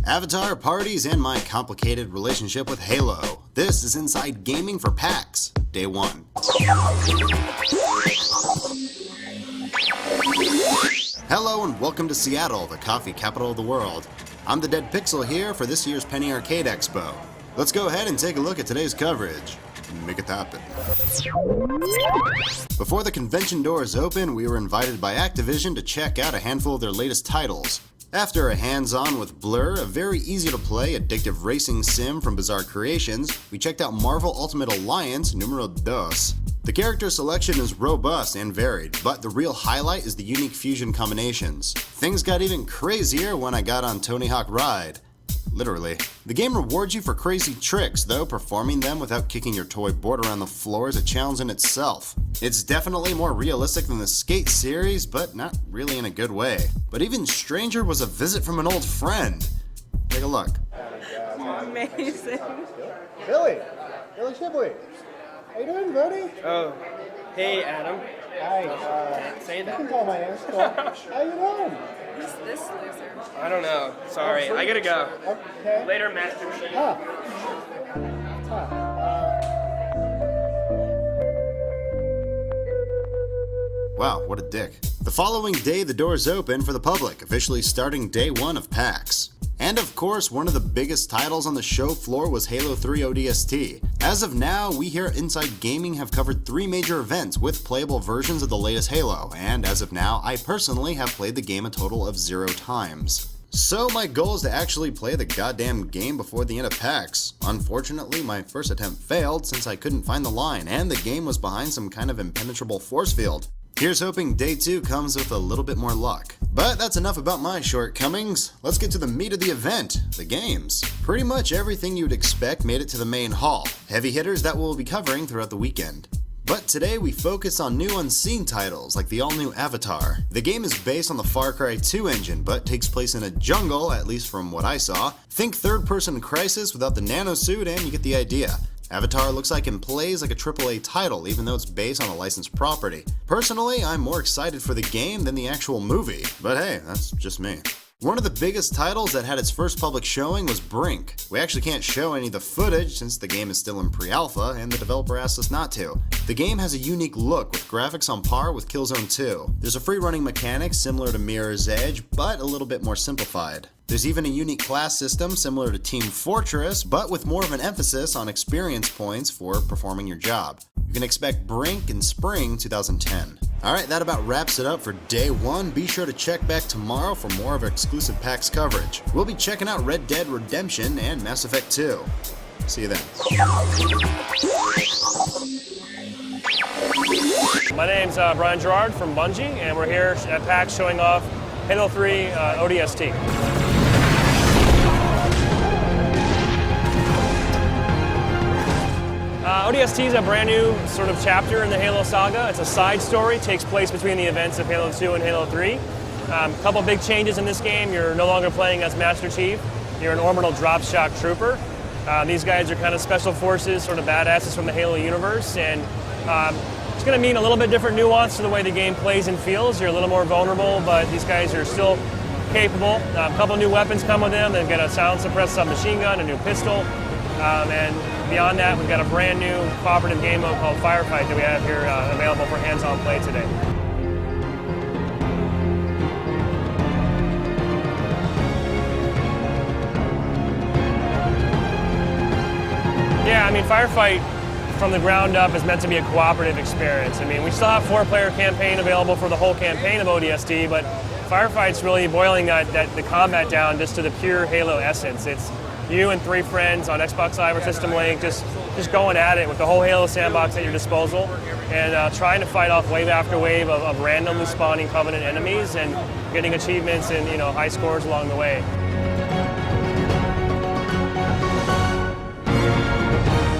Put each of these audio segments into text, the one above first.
Avatar, parties, and my complicated relationship with Halo. This is Inside Gaming for PAX, Day 1. Hello and welcome to Seattle, the coffee capital of the world. I'm the Dead Pixel here for this year's Penny Arcade Expo. Let's go ahead and take a look at today's coverage. Make it happen. Before the convention doors open, we were invited by Activision to check out a handful of their latest titles. After a hands-on with Blur, a very easy-to-play, addictive racing sim from Bizarre Creations, we checked out Marvel Ultimate Alliance Numero 2. The character selection is robust and varied, but the real highlight is the unique fusion combinations. Things got even crazier when I got on Tony Hawk Ride. Literally. The game rewards you for crazy tricks, though performing them without kicking your toy board around the floor is a challenge in itself. It's definitely more realistic than the Skate series, but not really in a good way. But even stranger was a visit from an old friend. Take a look. Amazing. Billy Shipley. How you doing, buddy? Oh, hey, Adam. Hi. Say You that. can call my name. How you doing? Who's this loser? I don't know. Sorry, I gotta go. Okay. Later, Master Chief. Wow, what a dick. The following day, the doors open for the public, officially starting Day 1 of PAX. And of course, one of the biggest titles on the show floor was Halo 3 ODST. As of now, we here at Inside Gaming have covered 3 major events with playable versions of the latest Halo, and as of now, I personally have played the game a total of 0 times. So my goal is to actually play the goddamn game before the end of PAX. Unfortunately, my first attempt failed since I couldn't find the line, and the game was behind some kind of impenetrable force field. Here's hoping Day 2 comes with a little bit more luck. But that's enough about my shortcomings. Let's get to the meat of the event, the games. Pretty much everything you would expect made it to the main hall. Heavy hitters that we'll be covering throughout the weekend. But today we focus on new unseen titles like the all-new Avatar. The game is based on the Far Cry 2 engine, but takes place in a jungle, at least from what I saw. Think third-person Crisis without the nanosuit and you get the idea. Avatar looks like and plays like a AAA title, even though it's based on a licensed property. Personally, I'm more excited for the game than the actual movie, but hey, that's just me. One of the biggest titles that had its first public showing was Brink. We actually can't show any of the footage since the game is still in pre-alpha and the developer asked us not to. The game has a unique look with graphics on par with Killzone 2. There's a free-running mechanic similar to Mirror's Edge, but a little bit more simplified. There's even a unique class system similar to Team Fortress, but with more of an emphasis on experience points for performing your job. You can expect Brink in spring 2010. Alright, that about wraps it up for Day 1. Be sure to check back tomorrow for more of our exclusive PAX coverage. We'll be checking out Red Dead Redemption and Mass Effect 2. See you then. My name's Brian Gerard from Bungie, and we're here at PAX showing off Halo 3 ODST. ODST is a brand new sort of chapter in the Halo saga. It's a side story, takes place between the events of Halo 2 and Halo 3. A couple big changes in this game. You're no longer playing as Master Chief. You're an orbital drop shock trooper. These guys are kind of special forces, sort of badasses from the Halo universe, and it's going to mean a little bit different nuance to the way the game plays and feels. You're a little more vulnerable, but these guys are still capable. A couple new weapons come with them. They've got a sound suppressed submachine gun, a new pistol, and beyond that, we've got a brand new cooperative game mode called Firefight that we have here available for hands-on play today. Yeah, I mean, Firefight from the ground up is meant to be a cooperative experience. I mean, we still have 4-player campaign available for the whole campaign of ODST, but Firefight's really boiling the combat down just to the pure Halo essence. It's you and 3 friends on Xbox Live or System Link just going at it with the whole Halo sandbox at your disposal and trying to fight off wave after wave of randomly spawning Covenant enemies and getting achievements and high scores along the way.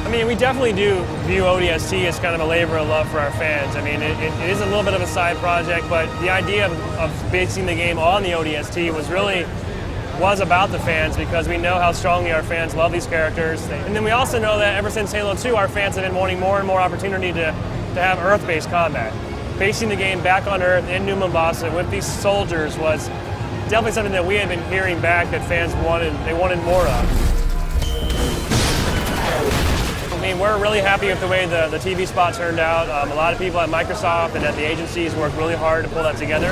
I mean, we definitely do view ODST as kind of a labor of love for our fans. I mean, it is a little bit of a side project, but the idea of basing the game on the ODST was about the fans because we know how strongly our fans love these characters. And then we also know that ever since Halo 2, our fans have been wanting more and more opportunity to have Earth-based combat. Basing the game back on Earth in New Mombasa with these soldiers was definitely something that we had been hearing back that fans wanted more of. I mean, we're really happy with the way the TV spot turned out. A lot of people at Microsoft and at the agencies worked really hard to pull that together.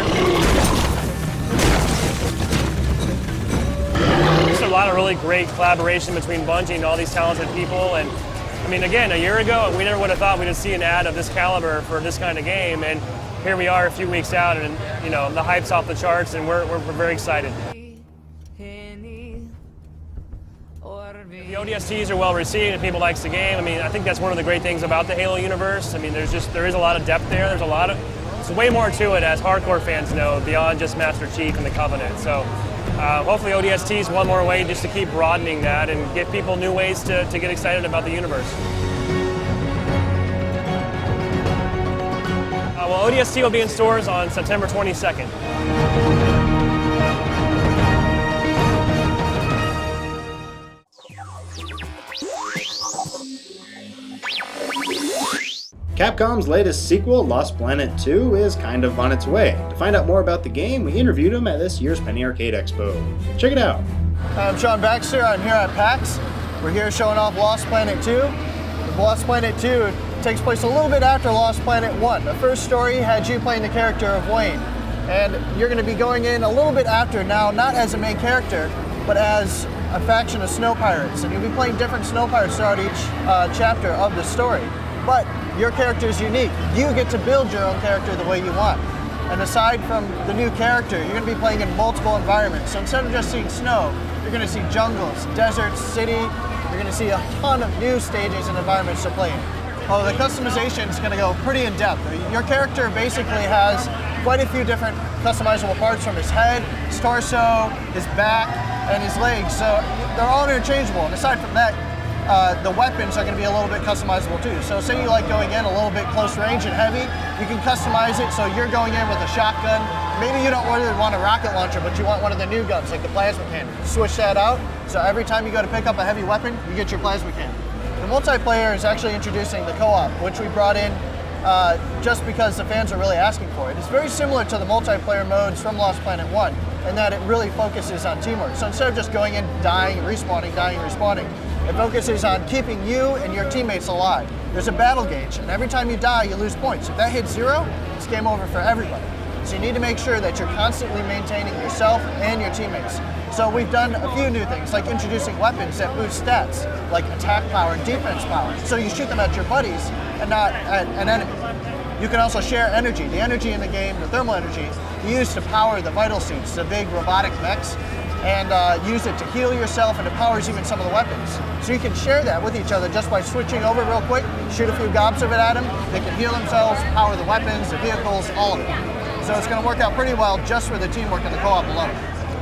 Just a lot of really great collaboration between Bungie and all these talented people. And I mean, again, a year ago, we never would have thought we'd see an ad of this caliber for this kind of game. And here we are a few weeks out, and you know, the hype's off the charts, and we're very excited. The ODSTs are well received and people likes the game. I mean, I think that's one of the great things about the Halo universe. I mean, there is a lot of depth there. There's way more to it, as hardcore fans know, beyond just Master Chief and the Covenant. So hopefully ODST is one more way just to keep broadening that and give people new ways to get excited about the universe. Well, ODST will be in stores on September 22nd. Capcom's latest sequel, Lost Planet 2, is kind of on its way. To find out more about the game, we interviewed him at this year's Penny Arcade Expo. Check it out. I'm Sean Baxter. I'm here at PAX. We're here showing off Lost Planet 2. Lost Planet 2 takes place a little bit after Lost Planet 1. The first story had you playing the character of Wayne. And you're going to be going in a little bit after now, not as a main character, but as a faction of snow pirates. And you'll be playing different snow pirates throughout each chapter of the story. But your character is unique. You get to build your own character the way you want. And aside from the new character, you're going to be playing in multiple environments. So instead of just seeing snow, you're going to see jungles, deserts, city. You're going to see a ton of new stages and environments to play in. Oh, the customization is going to go pretty in depth. Your character basically has quite a few different customizable parts, from his head, his torso, his back, and his legs. So they're all interchangeable. And aside from that, the weapons are going to be a little bit customizable too. So say you like going in a little bit close range and heavy, you can customize it so you're going in with a shotgun. Maybe you don't really want a rocket launcher, but you want one of the new guns, like the plasma cannon. Switch that out, so every time you go to pick up a heavy weapon, you get your plasma cannon. The multiplayer is actually introducing the co-op, which we brought in just because the fans are really asking for it. It's very similar to the multiplayer modes from Lost Planet 1, in that it really focuses on teamwork. So instead of just going in, dying, respawning, it focuses on keeping you and your teammates alive. There's a battle gauge, and every time you die, you lose points. If that hits 0, it's game over for everybody. So you need to make sure that you're constantly maintaining yourself and your teammates. So we've done a few new things, like introducing weapons that boost stats, like attack power and defense power. So you shoot them at your buddies and not at an enemy. You can also share energy. The energy in the game, the thermal energy, you use to power the vital suits, the big robotic mechs, and use it to heal yourself, and it powers even some of the weapons. So you can share that with each other just by switching over real quick, shoot a few gobs of it at them, they can heal themselves, power the weapons, the vehicles, all of it. So it's going to work out pretty well just for the teamwork and the co-op alone.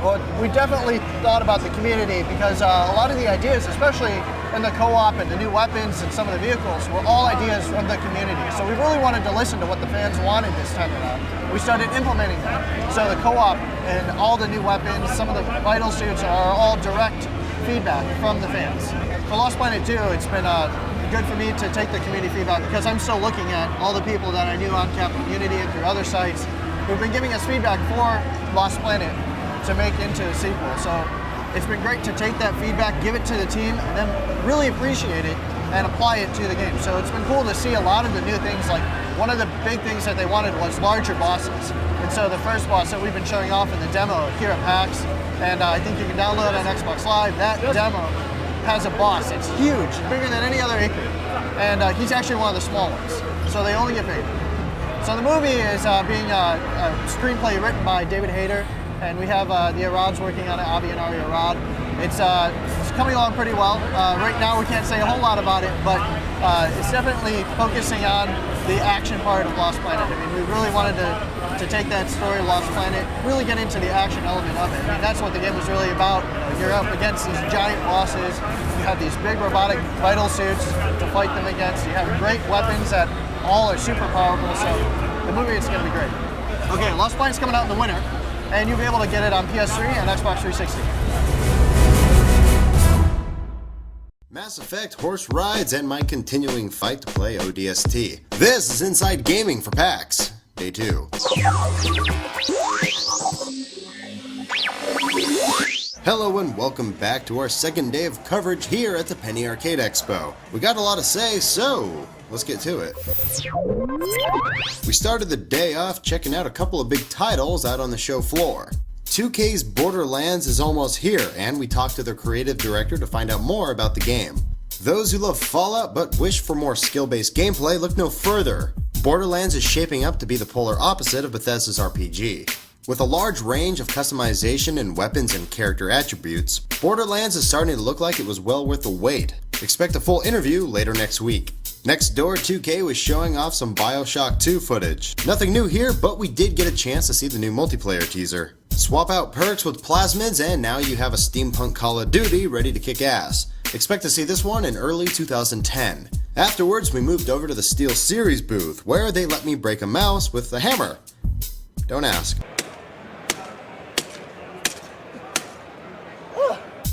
Well, we definitely thought about the community because a lot of the ideas, especially in the co-op and the new weapons and some of the vehicles, were all ideas from the community. So we really wanted to listen to what the fans wanted this time around. We started implementing that. So the co-op and all the new weapons, some of the vital suits are all direct feedback from the fans. For Lost Planet 2, it's been good for me to take the community feedback because I'm still looking at all the people that I knew on Capcom Unity and through other sites who've been giving us feedback for Lost Planet to make into a sequel. So it's been great to take that feedback, give it to the team, and then really appreciate it and apply it to the game. So it's been cool to see a lot of the new things. Like, one of the big things that they wanted was larger bosses. And so the first boss that we've been showing off in the demo here at PAX, and I think you can download it on Xbox Live, that demo has a boss. It's huge, bigger than any other Iku. And he's actually one of the small ones. So they only get bigger. So the movie is being a screenplay written by David Hayter, and we have the Arad's working on it, Avi and Ari Arad. It's coming along pretty well. Right now we can't say a whole lot about it, but it's definitely focusing on the action part of Lost Planet. I mean, we really wanted to take that story of Lost Planet, really get into the action element of it. I mean, that's what the game was really about. You're up against these giant bosses. You have these big robotic vital suits to fight them against. You have great weapons that all are super powerful, so the movie is going to be great. Okay, Lost Planet's coming out in the winter, and you'll be able to get it on PS3 and Xbox 360. Mass Effect, horse rides, and my continuing fight to play ODST. This is Inside Gaming for PAX, Day 2. Hello and welcome back to our second day of coverage here at the Penny Arcade Expo. We got a lot to say, so let's get to it. We started the day off checking out a couple of big titles out on the show floor. 2K's Borderlands is almost here, and we talked to their creative director to find out more about the game. Those who love Fallout but wish for more skill-based gameplay look no further. Borderlands is shaping up to be the polar opposite of Bethesda's RPG. With a large range of customization in weapons and character attributes, Borderlands is starting to look like it was well worth the wait. Expect a full interview later next week. Next door, 2K was showing off some BioShock 2 footage. Nothing new here, but we did get a chance to see the new multiplayer teaser. Swap out perks with plasmids and now you have a steampunk Call of Duty ready to kick ass. Expect to see this one in early 2010. Afterwards, we moved over to the SteelSeries booth, where they let me break a mouse with the hammer. Don't ask.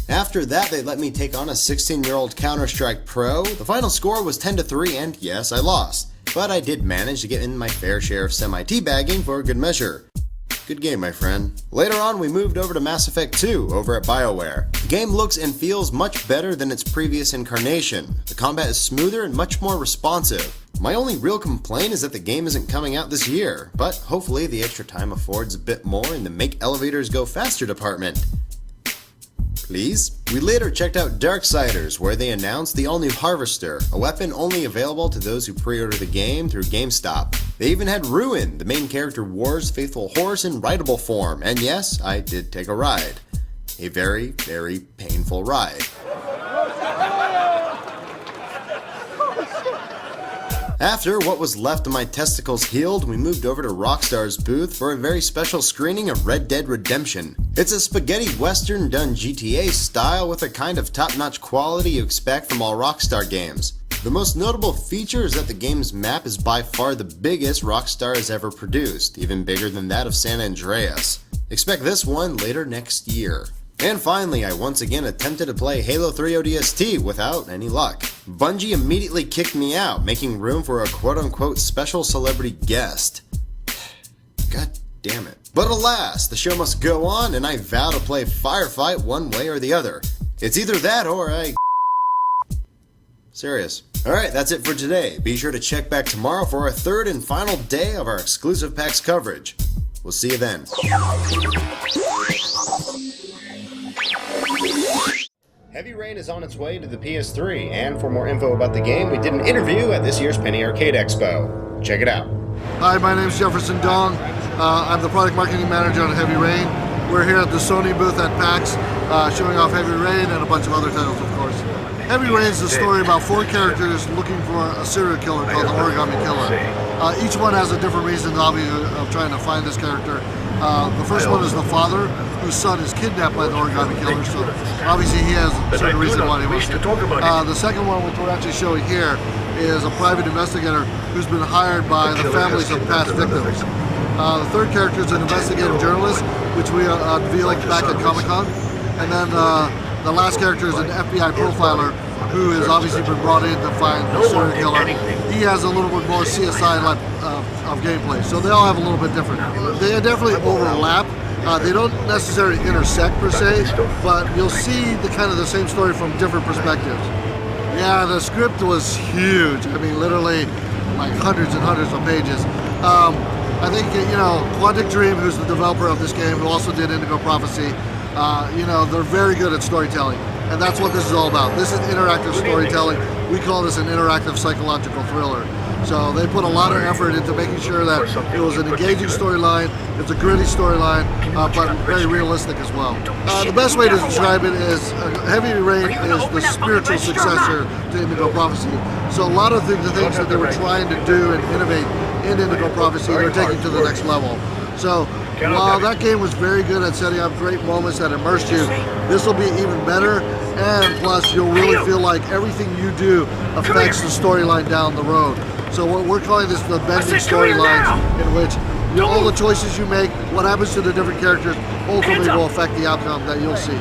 After that, they let me take on a 16-year-old Counter-Strike pro. The final score was 10-3, and yes, I lost. But I did manage to get in my fair share of semi-teabagging for good measure. Good game, my friend. Later on, we moved over to Mass Effect 2 over at BioWare. The game looks and feels much better than its previous incarnation. The combat is smoother and much more responsive. My only real complaint is that the game isn't coming out this year, but hopefully the extra time affords a bit more in the make elevators go faster department. Please? We later checked out Darksiders, where they announced the all-new Harvester, a weapon only available to those who pre-order the game through GameStop. They even had Ruin, the main character War's faithful horse in rideable form, and yes, I did take a ride. A very, very painful ride. After what was left of my testicles healed, we moved over to Rockstar's booth for a very special screening of Red Dead Redemption. It's a spaghetti western done GTA style with the kind of top-notch quality you expect from all Rockstar games. The most notable feature is that the game's map is by far the biggest Rockstar has ever produced, even bigger than that of San Andreas. Expect this one later next year. And finally, I once again attempted to play Halo 3 ODST without any luck. Bungie immediately kicked me out, making room for a quote-unquote special celebrity guest. God damn it. But alas, the show must go on, and I vow to play Firefight one way or the other. It's either that or I... Serious. Alright, that's it for today. Be sure to check back tomorrow for our third and final day of our exclusive PAX coverage. We'll see you then. Heavy Rain is on its way to the PS3, and for more info about the game, we did an interview at this year's Penny Arcade Expo. Check it out. Hi, my name is Jefferson Dong. I'm the product marketing manager on Heavy Rain. We're here at the Sony booth at PAX, showing off Heavy Rain and a bunch of other titles, of course. Heavy Rain is a story about 4 characters looking for a serial killer called the Origami Killer. Each one has a different reason, obviously, of trying to find this character. The first one is the father, whose son is kidnapped by the Origami Killer, so obviously he has a certain reason why he wants to. The second one, which we're actually showing here, is a private investigator who's been hired by the families of past victims. The third character is an investigative journalist, which we unveiled back at Comic-Con. And then the last character is an FBI profiler who has obviously been brought in to find the serial killer. He has a little bit more CSI of gameplay, so they all have a little bit different. They definitely overlap. They don't necessarily intersect per se, but you'll see the kind of the same story from different perspectives. Yeah, the script was huge. I mean, literally like hundreds and hundreds of pages. I think, you know, Quantic Dream, who's the developer of this game, who also did Indigo Prophecy, you know, they're very good at storytelling. And that's what this is all about. This is interactive storytelling. We call this an interactive psychological thriller. So they put a lot of effort into making sure that it was an engaging storyline, it's a gritty storyline, but very realistic as well. The best way to describe it is Heavy Rain is the spiritual successor to Indigo Prophecy. So a lot of the things that they were trying to do and innovate in Indigo Prophecy, they're taking to the next level. So while that game was very good at setting up great moments that immersed you, this will be even better, and plus you'll really feel like everything you do affects the storyline down the road. So what we're calling this the bending storylines, in which all the choices you make, what happens to the different characters, ultimately will affect the outcome that you'll see.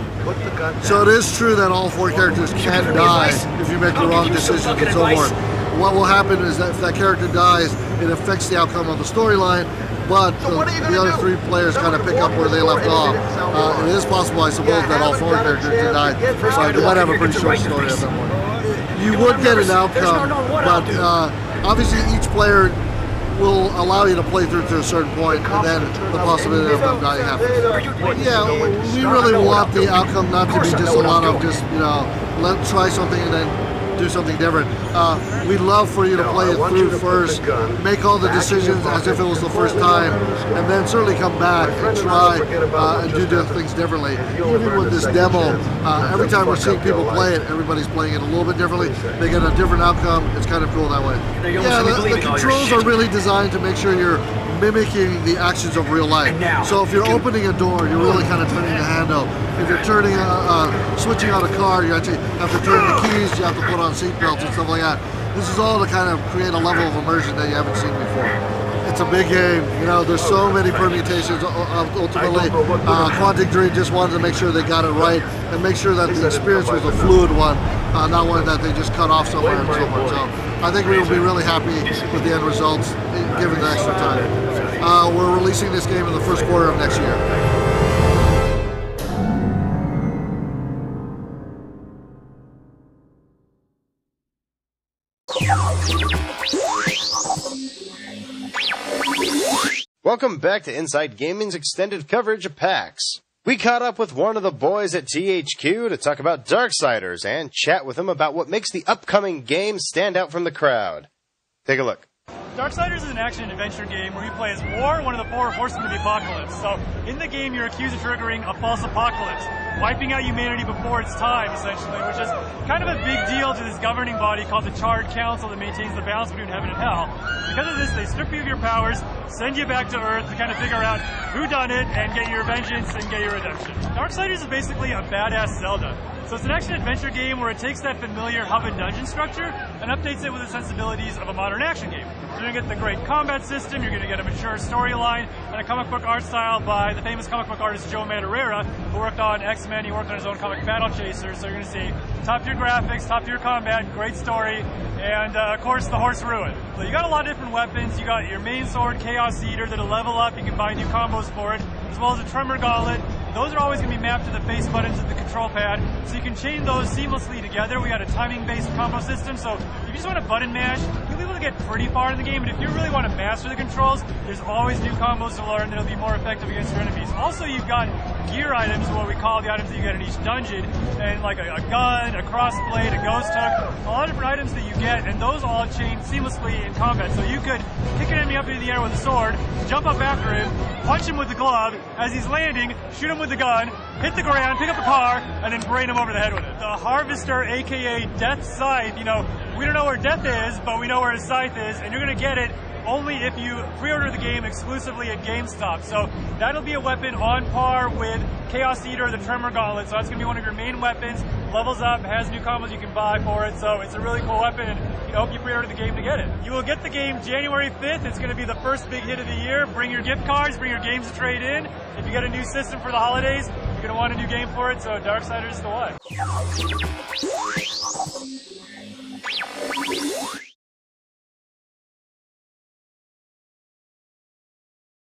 So it is true that all 4 characters can die if you make the wrong decisions and so forth. What will happen is that if that character dies, it affects the outcome of the storyline, but the other 3 players kind of pick up where they left off. It is possible, I suppose, that all 4 characters did die, so you might have a pretty short story at that point. You would get an outcome, but obviously each player will allow you to play through to a certain point, and then the possibility of them dying happens. Yeah, we really want the outcome not to be just a lot of just, let's try something and then do something different. We'd love for you to play it through first, make all the decisions as if it was the first time, and then certainly come back and try and do things differently. Even with this demo, every time we're seeing people play it, everybody's playing it a little bit differently. They get a different outcome. It's kind of cool that way. Yeah, the controls are really designed to make sure you're mimicking the actions of real life. So if you're opening a door, you're really kind of turning the handle. If you're turning, switching on a car, you actually have to turn the keys, you have to put on seatbelts and stuff like that. This is all to kind of create a level of immersion that you haven't seen before. It's a big game, there's so many permutations. Ultimately, Quantic Dream just wanted to make sure they got it right and make sure that the experience was a fluid one, not one that they just cut off somewhere and so forth. So I think we will be really happy with the end results, given the extra time. We're releasing this game in the first quarter of next year. Welcome back to Inside Gaming's extended coverage of PAX. We caught up with one of the boys at THQ to talk about Darksiders and chat with him about what makes the upcoming game stand out from the crowd. Take a look. Darksiders is an action-adventure game where you play as War, one of the 4 horsemen of the apocalypse. So, in the game, you're accused of triggering a false apocalypse, wiping out humanity before its time, essentially, which is kind of a big deal to this governing body called the Charred Council that maintains the balance between heaven and hell. Because of this, they strip you of your powers, send you back to Earth to kind of figure out who done it and get your vengeance and get your redemption. Darksiders is basically a badass Zelda. So it's an action-adventure game where it takes that familiar hub and dungeon structure and updates it with the sensibilities of a modern action game. You're going to get the great combat system, you're going to get a mature storyline, and a comic book art style by the famous comic book artist Joe Madureira, who worked on X-Men, he worked on his own comic Battle Chasers, so you're going to see top-tier graphics, top-tier combat, great story, and of course the Horse Ruin. So you got a lot of different weapons, you got your main sword, Chaos Eater, that'll level up, you can buy new combos for it, as well as a Tremor Gauntlet. Those are always going to be mapped to the face buttons of the control pad, so you can chain those seamlessly together. We got a timing-based combo system, so if you just want to button mash, you'll be able to get pretty far in the game, and if you really want to master the controls, there's always new combos to learn that'll be more effective against your enemies. Also, you've got gear items, what we call the items that you get in each dungeon, and like a gun, a crossblade, a ghost hook, a lot of different items that you get, and those all chain seamlessly in combat. So you could kick an enemy up into the air with a sword, jump up after him, punch him with the glove, as he's landing, shoot him with the gun, hit the ground, pick up a car, and then brain him over the head with it. The Harvester, aka Death Scythe, we don't know where Death is, but we know where his scythe is, and you're going to get it only if you pre-order the game exclusively at GameStop. So that'll be a weapon on par with Chaos Eater, the Tremor Gauntlet. So that's going to be one of your main weapons. Levels up, has new combos you can buy for it. So it's a really cool weapon, and I hope you pre-order the game to get it. You will get the game January 5th. It's going to be the first big hit of the year. Bring your gift cards, bring your games to trade in. If you get a new system for the holidays, you're going to want a new game for it. So Darksiders is the one.